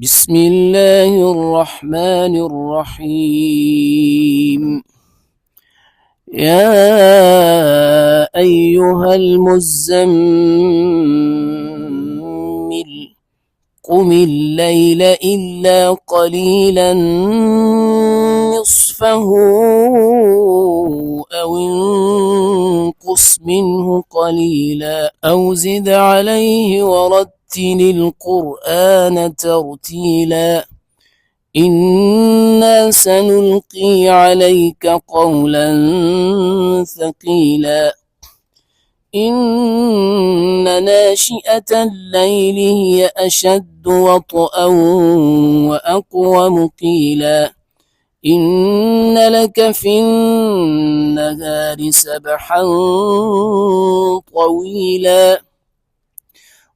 بسم الله الرحمن الرحيم. يا أيها المزمل قم الليل إلا قليلا نصفه أو انقص منه قليلا أو زد عليه ورتل القرآن ترتيلا إنا سنلقي عليك قولا ثقيلا إن ناشئة الليل هي أشد وطئا وأقوم قيلا إن لك في النهار سبحا طويلا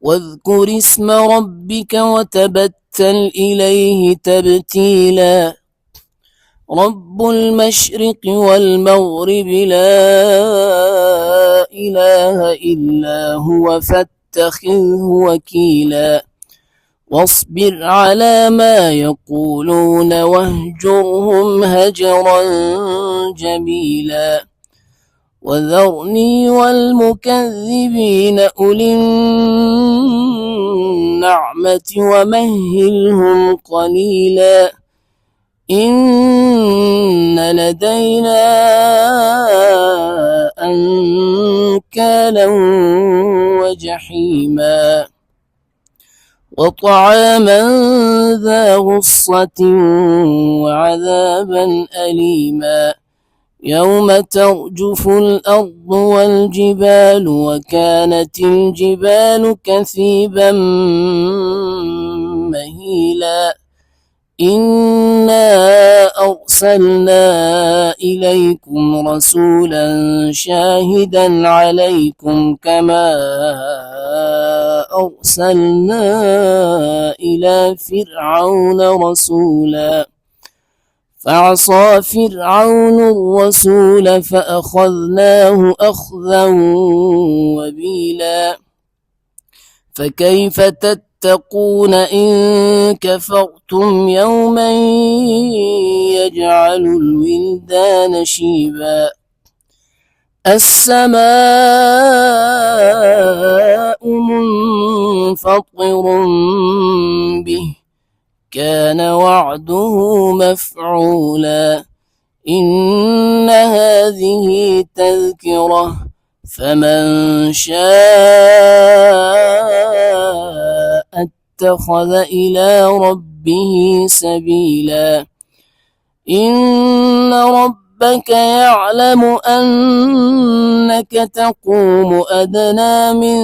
واذكر اسم ربك وتبتل إليه تبتيلا رب المشرق والمغرب لا إله إلا هو فاتخذه وكيلا واصبر على ما يقولون واهجرهم هجرا جميلا وذرني والمكذبين أولي النعمة ومهلهم قليلا إن لدينا أنكالا وجحيما وطعاما ذا غصة وعذابا أليما يوم ترجف الأرض والجبال وكانت الجبال كثيبا مهيلا إنا أرسلنا إليكم رسولا شاهدا عليكم كما أرسلنا إلى فرعون رسولا فعصى فرعون الرسول فأخذناه أخذا وبيلا فكيف تتقون إن كفرتم يوما يجعل الولدان شيبا السماء منفطر به كان وعده مفعولا إن هذه تذكرة فمن شاء اتخذ إلى ربه سبيلا إن ربك يعلم أنك تقوم أدنى من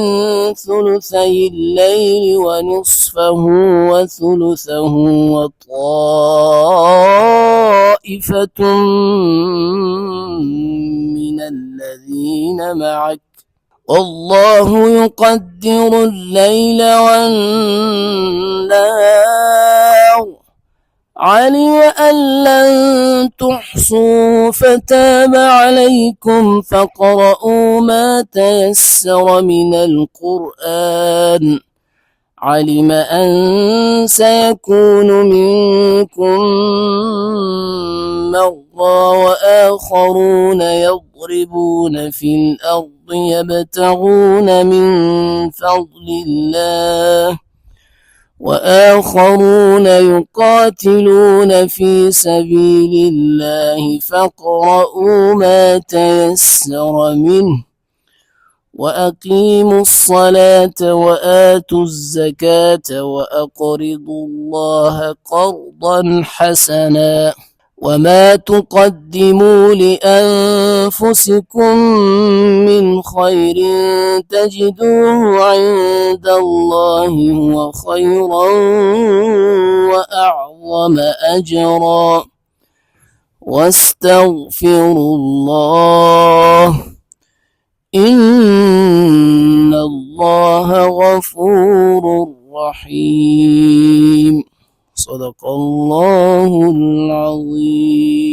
ثلثي الليل ونصفه وثلثه وطائفة من الذين معك والله يقدر الليل والنهار علم أن لن تحصوا فتاب عليكم فاقرؤوا ما تيسر من القرآن علم أن سيكون منكم مرضى وآخرون يضربون في الأرض يبتغون من فضل الله وآخرون يقاتلون في سبيل الله فاقرؤوا ما تيسر منه وأقيموا الصلاة وآتوا الزكاة وأقرضوا الله قرضا حسنا وما تقدموا لأنفسكم من خير تجدوه عند الله هو خيرا وأعظم أجرا واستغفروا الله إن الله غفور رحيم صدق الله العظيم.